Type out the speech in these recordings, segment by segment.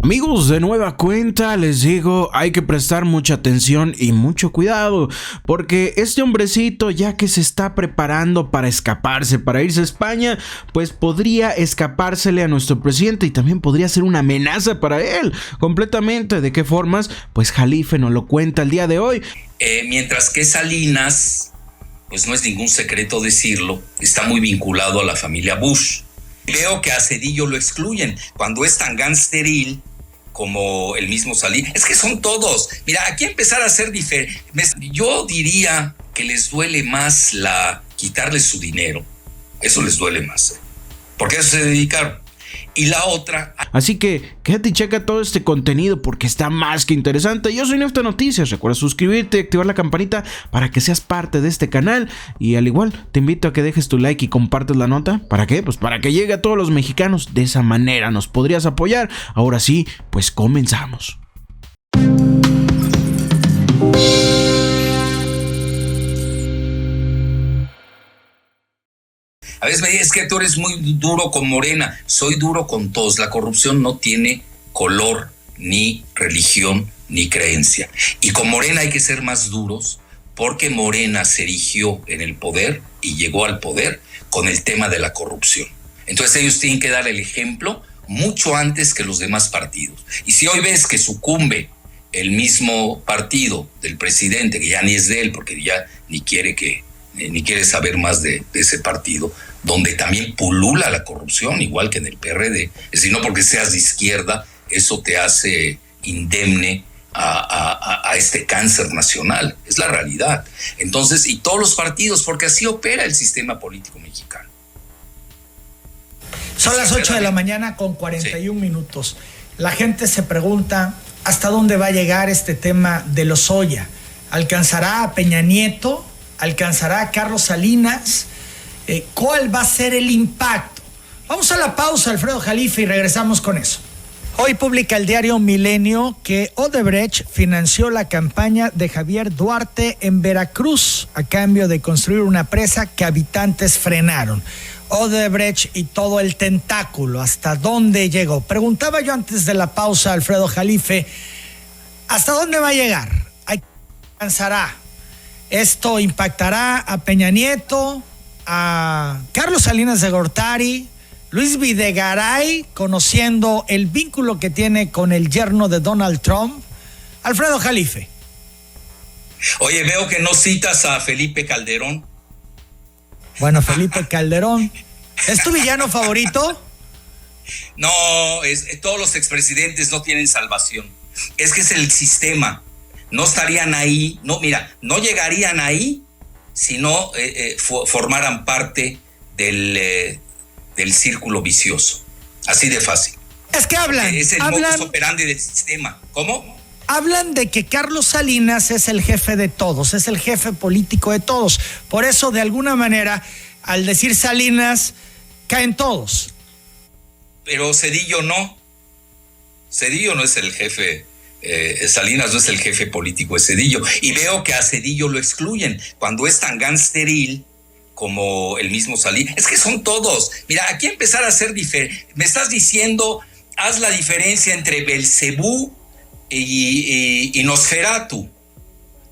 Amigos, de nueva cuenta les digo, hay que prestar mucha atención y mucho cuidado, porque este hombrecito, ya que se está preparando para escaparse, para irse a España, pues podría escapársele a nuestro presidente y también podría ser una amenaza para él, completamente. ¿De qué formas? Pues Jalife nos lo cuenta el día de hoy. Mientras que Salinas, pues no es ningún secreto decirlo, está muy vinculado a la familia Bush. Veo que a Zedillo lo excluyen cuando es tan gangsteril como el mismo Salinas. Es que son todos. Mira, aquí empezar a ser diferente. Yo diría que les duele más quitarles su dinero. Eso les duele más, porque a eso se dedicaron. Y la otra... Así que quédate y checa todo este contenido porque está más que interesante. Yo soy Nefta Noticias. Recuerda suscribirte y activar la campanita para que seas parte de este canal. Y al igual, te invito a que dejes tu like y compartes la nota. ¿Para qué? Pues para que llegue a todos los mexicanos. De esa manera nos podrías apoyar. Ahora sí, pues comenzamos. A veces me dicen, es que tú eres muy duro con Morena. Soy duro con todos. La corrupción no tiene color, ni religión, ni creencia. Y con Morena hay que ser más duros porque Morena se erigió en el poder y llegó al poder con el tema de la corrupción. Entonces ellos tienen que dar el ejemplo mucho antes que los demás partidos. Y si hoy ves que sucumbe el mismo partido del presidente, que ya ni es de él, porque ya ni quiere saber más de ese partido, donde también pulula la corrupción, igual que en el PRD. Es decir, no porque seas de izquierda, eso te hace indemne a este cáncer nacional. Es la realidad. Entonces, y todos los partidos, porque así opera el sistema político mexicano. Son las 8 de la mañana con 41 minutos. La gente se pregunta hasta dónde va a llegar este tema de Lozoya. ¿Alcanzará a Peña Nieto? ¿Alcanzará a Carlos Salinas? ¿Cuál va a ser el impacto? Vamos a la pausa, Alfredo Jalife, y regresamos con eso. Hoy publica el diario Milenio que Odebrecht financió la campaña de Javier Duarte en Veracruz a cambio de construir una presa que habitantes frenaron. Odebrecht y todo el tentáculo, ¿hasta dónde llegó? Preguntaba yo antes de la pausa, Alfredo Jalife, ¿hasta dónde va a llegar? ¿Alcanzará? ¿Esto impactará a Peña Nieto, a Carlos Salinas de Gortari, Luis Videgaray, conociendo el vínculo que tiene con el yerno de Donald Trump? Alfredo Jalife. Oye, veo que no citas a Felipe Calderón. Bueno, Felipe Calderón, ¿es tu villano favorito? No, todos los expresidentes no tienen salvación. Es que es el sistema. No estarían ahí, no llegarían ahí si no formaran parte del círculo vicioso. Así de fácil. Es que hablan. Es el modus operandi del sistema. ¿Cómo? Hablan de que Carlos Salinas es el jefe de todos, es el jefe político de todos. Por eso, de alguna manera, al decir Salinas, caen todos. Pero Zedillo no. Zedillo no es el jefe. Salinas no es el jefe político de Zedillo. Y veo que a Zedillo lo excluyen cuando es tan gangsteril como el mismo Salinas. Es que son todos. Mira, aquí empezar a ser diferente. Me estás diciendo, haz la diferencia entre Belcebú y Nosferatu.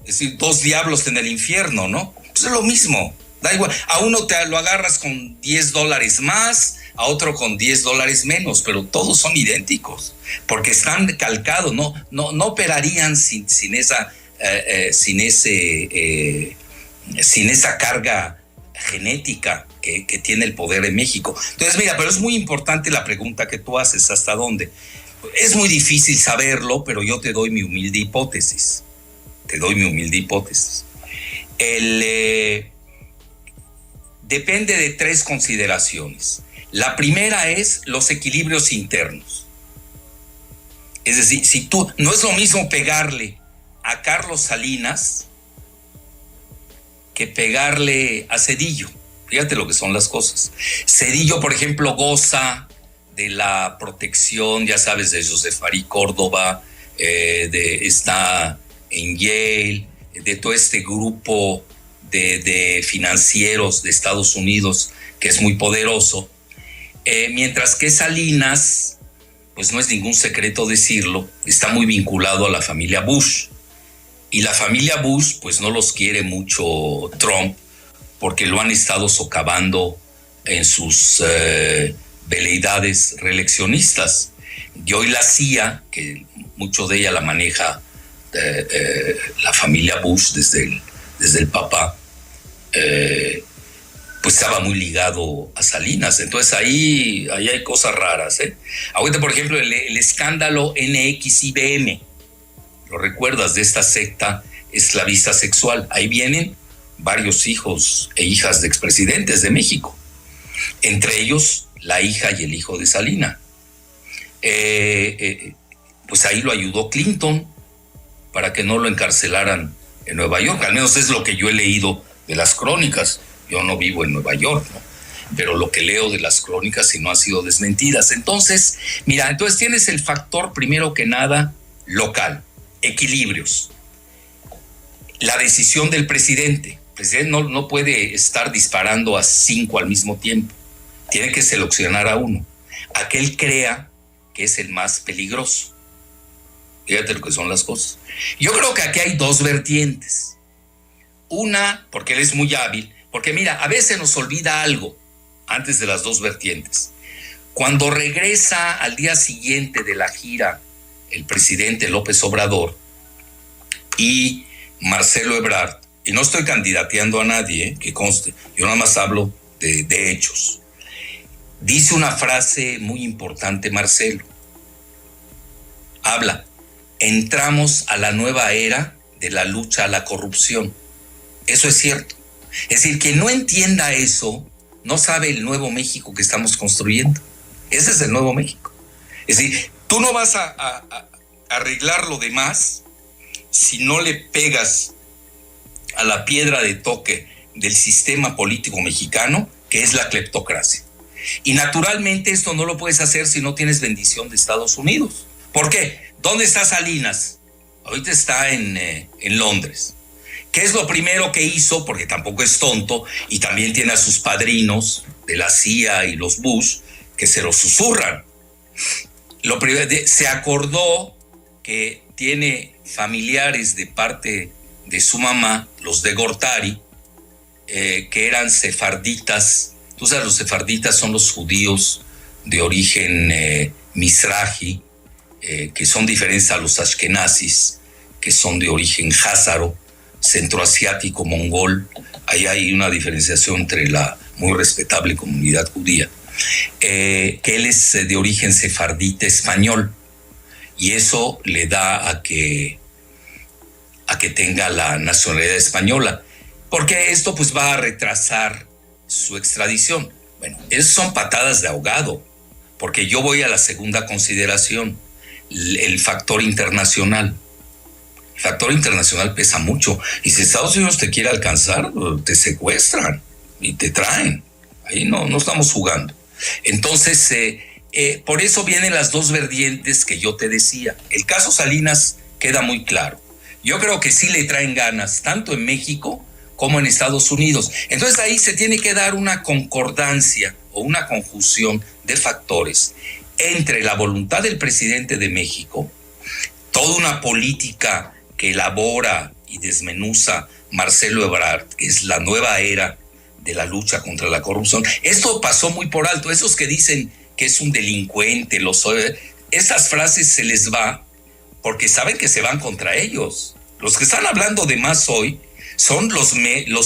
Es decir, dos diablos en el infierno, ¿no? Pues es lo mismo. Da igual. A uno te lo agarras con $10 más, a otro con $10 menos, pero todos son idénticos, porque están calcados, no operarían sin esa carga genética que tiene el poder en México. Entonces, mira, pero es muy importante la pregunta que tú haces, ¿hasta dónde? Es muy difícil saberlo, pero yo te doy mi humilde hipótesis. Depende de tres consideraciones. La primera es los equilibrios internos. Es decir, no es lo mismo pegarle a Carlos Salinas que pegarle a Zedillo. Fíjate lo que son las cosas. Zedillo, por ejemplo, goza de la protección, ya sabes, de Joseph María Córdoba, está en Yale, de todo este grupo de financieros de Estados Unidos que es muy poderoso, mientras que Salinas pues no es ningún secreto decirlo, está muy vinculado a la familia Bush. Y la familia Bush, pues no los quiere mucho Trump, porque lo han estado socavando en sus veleidades reeleccionistas. Y hoy la CIA, que mucho de ella la maneja la familia Bush desde el papá, pues estaba muy ligado a Salinas. Entonces ahí hay cosas raras. Ahorita, por ejemplo, el escándalo NX-IBM, ¿lo recuerdas? De esta secta esclavista sexual. Ahí vienen varios hijos e hijas de expresidentes de México, entre ellos la hija y el hijo de Salinas. Pues ahí lo ayudó Clinton para que no lo encarcelaran en Nueva York. Al menos es lo que yo he leído de las crónicas. Yo no vivo en Nueva York, ¿no? Pero lo que leo de las crónicas y no han sido desmentidas. Entonces, mira, entonces tienes el factor, primero que nada, local, equilibrios. La decisión del presidente. El presidente no puede estar disparando a 5 al mismo tiempo. Tiene que seleccionar a uno, a que él crea que es el más peligroso. Fíjate lo que son las cosas. Yo creo que aquí hay 2 vertientes. Una, porque él es muy hábil, porque mira, a veces nos olvida algo antes de las 2 vertientes. Cuando regresa al día siguiente de la gira el presidente López Obrador y Marcelo Ebrard, y no estoy candidateando a nadie, que conste, yo nada más hablo de hechos. Dice una frase muy importante Marcelo. Habla, entramos a la nueva era de la lucha a la corrupción. Eso es cierto. Es decir, quien no entienda eso, no sabe el nuevo México que estamos construyendo. Ese es el nuevo México. Es decir, tú no vas a arreglar lo demás si no le pegas a la piedra de toque del sistema político mexicano, que es la cleptocracia. Y naturalmente esto no lo puedes hacer si no tienes bendición de Estados Unidos. ¿Por qué? ¿Dónde está Salinas? Ahorita está en Londres. ¿Qué es lo primero que hizo? Porque tampoco es tonto y también tiene a sus padrinos de la CIA y los Bush que se lo susurran. Lo primero, se acordó que tiene familiares de parte de su mamá, los de Gortari, que eran sefarditas. Tú sabes, los sefarditas son los judíos de origen mizrahi, que son diferentes a los ashkenazis, que son de origen házaro, centroasiático, mongol. Ahí hay una diferenciación entre la muy respetable comunidad judía. Que él es de origen sefardita español, y eso le da a que tenga la nacionalidad española, porque esto pues va a retrasar su extradición. Bueno, esas son patadas de ahogado, porque yo voy a la segunda consideración, el factor internacional. El factor internacional pesa mucho, y si Estados Unidos te quiere alcanzar, te secuestran y te traen. Ahí no estamos jugando. Entonces, por eso vienen las 2 vertientes que yo te decía. El caso Salinas queda muy claro. Yo creo que sí le traen ganas, tanto en México como en Estados Unidos. Entonces ahí se tiene que dar una concordancia o una conjunción de factores entre la voluntad del presidente de México, toda una política que elabora y desmenuza Marcelo Ebrard, que es la nueva era de la lucha contra la corrupción. Esto pasó muy por alto. Esos que dicen que es un delincuente, esas frases se les va porque saben que se van contra ellos. Los que están hablando de más hoy son los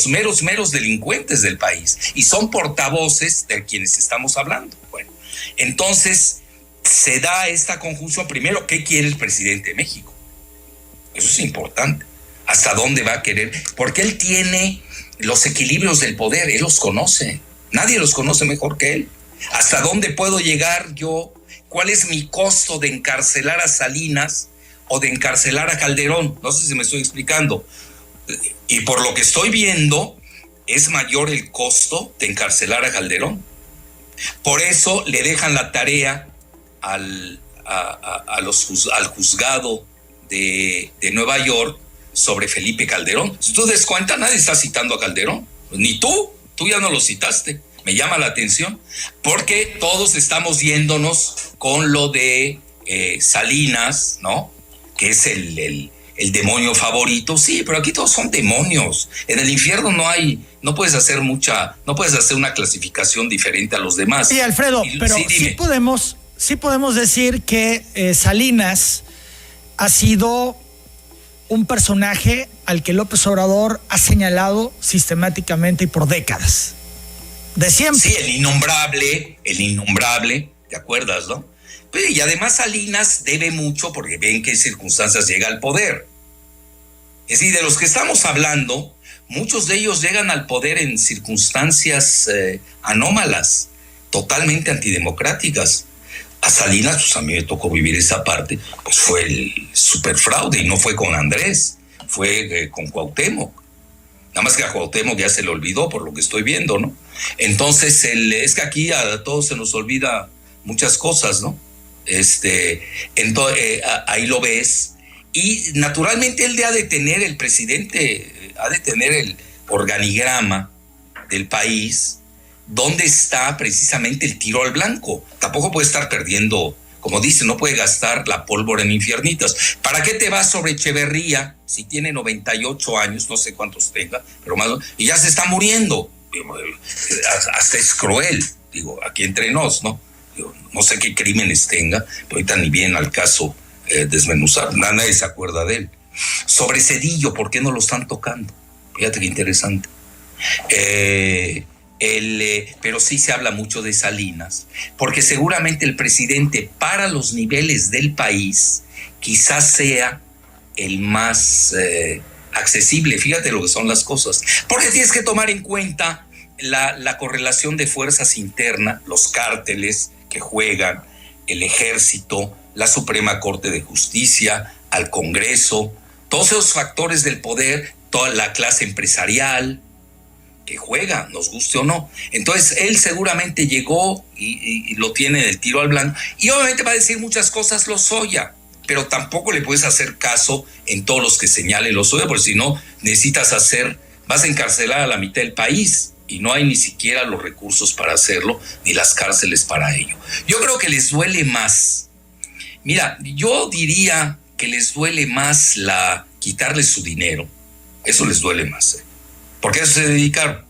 meros delincuentes del país y son portavoces de quienes estamos hablando. Bueno, entonces se da esta conjunción. Primero, ¿qué quiere el presidente de México? Eso es importante. ¿Hasta dónde va a querer? Porque él tiene los equilibrios del poder, él los conoce. Nadie los conoce mejor que él. ¿Hasta dónde puedo llegar yo? ¿Cuál es mi costo de encarcelar a Salinas o de encarcelar a Calderón? No sé si me estoy explicando. Y por lo que estoy viendo, es mayor el costo de encarcelar a Calderón. Por eso le dejan la tarea al juzgado de Nueva York sobre Felipe Calderón. Si tú des cuenta, nadie está citando a Calderón. Ni tú ya no lo citaste. Me llama la atención porque todos estamos yéndonos con lo de Salinas, ¿no? Que es el demonio favorito. Sí, pero aquí todos son demonios. En el infierno no puedes hacer una clasificación diferente a los demás. Sí, Alfredo, pero sí podemos decir que Salinas ha sido un personaje al que López Obrador ha señalado sistemáticamente y por décadas. De siempre. Sí, el innombrable, ¿te acuerdas, no? Y además Salinas debe mucho porque ve en qué circunstancias llega al poder. Es decir, de los que estamos hablando, muchos de ellos llegan al poder en circunstancias anómalas, totalmente antidemocráticas. A Salinas, pues a mí me tocó vivir esa parte, pues fue el superfraude, y no fue con Andrés, fue con Cuauhtémoc. Nada más que a Cuauhtémoc ya se le olvidó por lo que estoy viendo, ¿no? Entonces, es que aquí a todos se nos olvida muchas cosas, ¿no? Ahí lo ves. Y naturalmente él ha de tener, el presidente, ha de tener el organigrama del país, donde está precisamente el tiro al blanco. Tampoco puede estar perdiendo, como dice, no puede gastar la pólvora en infiernitas. ¿Para qué te vas sobre Echeverría si tiene 98 años, no sé cuántos tenga, pero más, y ya se está muriendo? Hasta es cruel, digo, aquí entre nos, ¿no? No sé qué crímenes tenga, pero ahorita ni bien al caso desmenuzar, nadie se acuerda de él. Sobre Zedillo, ¿por qué no lo están tocando? Fíjate qué interesante. Pero sí se habla mucho de Salinas, porque seguramente el presidente para los niveles del país quizás sea el más accesible. Fíjate lo que son las cosas, porque tienes que tomar en cuenta la correlación de fuerzas internas, los cárteles que juegan, el ejército, la Suprema Corte de Justicia, al Congreso, todos esos factores del poder, toda la clase empresarial que juega, nos guste o no. Entonces él seguramente llegó y lo tiene del tiro al blanco, y obviamente va a decir muchas cosas Lozoya, pero tampoco le puedes hacer caso en todos los que señale Lozoya, porque si no vas a encarcelar a la mitad del país, y no hay ni siquiera los recursos para hacerlo, ni las cárceles para ello. Yo creo que les duele más. Mira, yo diría que les duele más quitarles su dinero. Eso les duele más, porque a eso se dedicaron.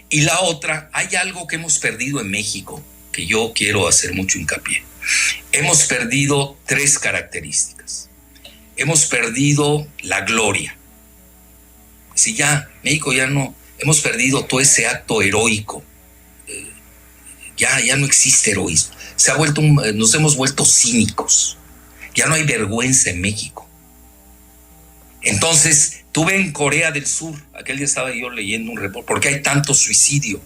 Y la otra, hay algo que hemos perdido en México, que yo quiero hacer mucho hincapié. Hemos perdido 3 características. Hemos perdido la gloria. Si ya, México ya no, hemos perdido todo ese acto heroico. Ya no existe heroísmo. Nos hemos vuelto cínicos. Ya no hay vergüenza en México. Entonces, tuve en Corea del Sur, aquel día estaba yo leyendo un reporte, ¿por qué hay tanto suicidio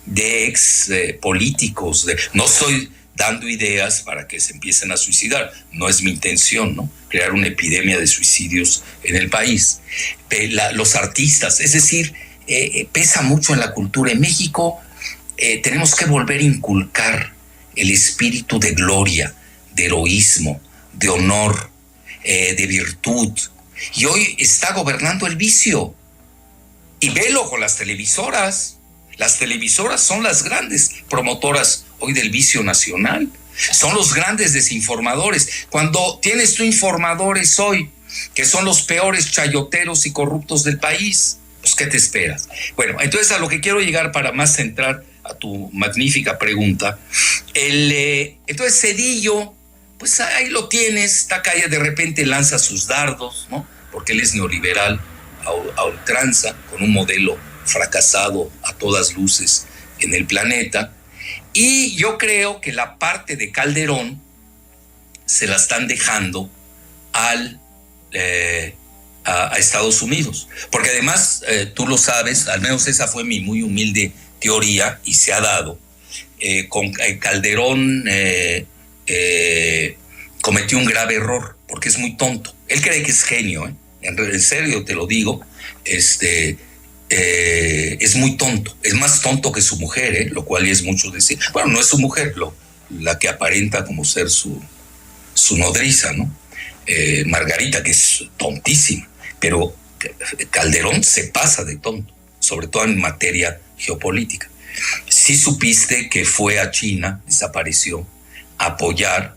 de ex políticos? No estoy dando ideas para que se empiecen a suicidar, no es mi intención, ¿no? Crear una epidemia de suicidios en el país. Los artistas, es decir, pesa mucho en la cultura. En México tenemos que volver a inculcar el espíritu de gloria, de heroísmo, de honor, de virtud. Y hoy está gobernando el vicio. Y velo con las televisoras. Las televisoras son las grandes promotoras hoy del vicio nacional. Son los grandes desinformadores. Cuando tienes tú informadores hoy que son los peores chayoteros y corruptos del país, pues ¿qué te esperas? Bueno, entonces a lo que quiero llegar para más centrar a tu magnífica pregunta. Entonces Zedillo, pues ahí lo tienes, está calle, de repente lanza sus dardos, ¿no? Porque él es neoliberal a ultranza, con un modelo fracasado a todas luces en el planeta. Y yo creo que la parte de Calderón se la están dejando a Estados Unidos. Porque además, tú lo sabes, al menos esa fue mi muy humilde teoría y se ha dado. Con Calderón cometió un grave error porque es muy tonto. Él cree que es genio, en serio te lo digo. Es muy tonto, es más tonto que su mujer, lo cual es mucho decir. Bueno, no es su mujer, la que aparenta como ser su nodriza, ¿no? Margarita, que es tontísima, pero Calderón se pasa de tonto, sobre todo en materia geopolítica. Sí supiste que fue a China, desapareció, a apoyar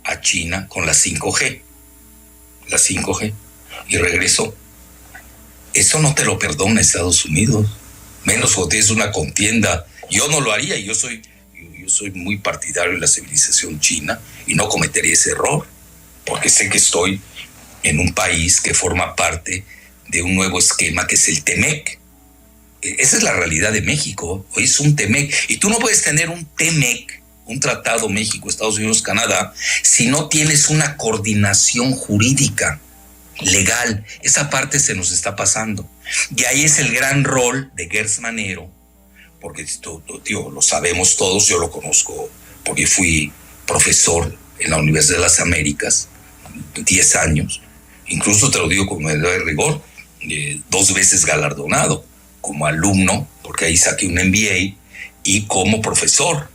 a China con la 5G. La 5G. Y regresó. Eso no te lo perdona Estados Unidos. Menos cuando tienes una contienda. Yo no lo haría. Yo soy muy partidario de la civilización china y no cometería ese error. Porque sé que estoy en un país que forma parte de un nuevo esquema que es el TEMEC. Esa es la realidad de México. Hoy es un TEMEC. Y tú no puedes tener un TEMEC, un tratado México, Estados Unidos, Canadá, si no tienes una coordinación jurídica, legal. Esa parte se nos está pasando. Y ahí es el gran rol de Gers Manero, porque tío, lo sabemos todos, yo lo conozco porque fui profesor en la Universidad de las Américas, 10 años. Incluso te lo digo con medida de rigor, 2 veces galardonado como alumno, porque ahí saqué un MBA, y como profesor.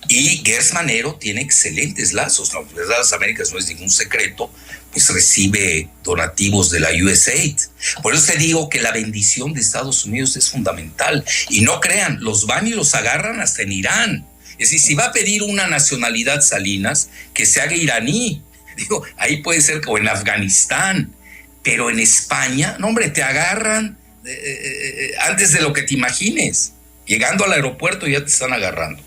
Y Gers Manero tiene excelentes lazos. La Universidad de las Américas no es ningún secreto, pues recibe donativos de la USAID. Por eso te digo que la bendición de Estados Unidos es fundamental. Y no crean, los van y los agarran hasta en Irán. Es decir, si va a pedir una nacionalidad Salinas, que se haga iraní. Digo, ahí puede ser como en Afganistán. Pero en España, no hombre, te agarran antes de lo que te imagines. Llegando al aeropuerto ya te están agarrando.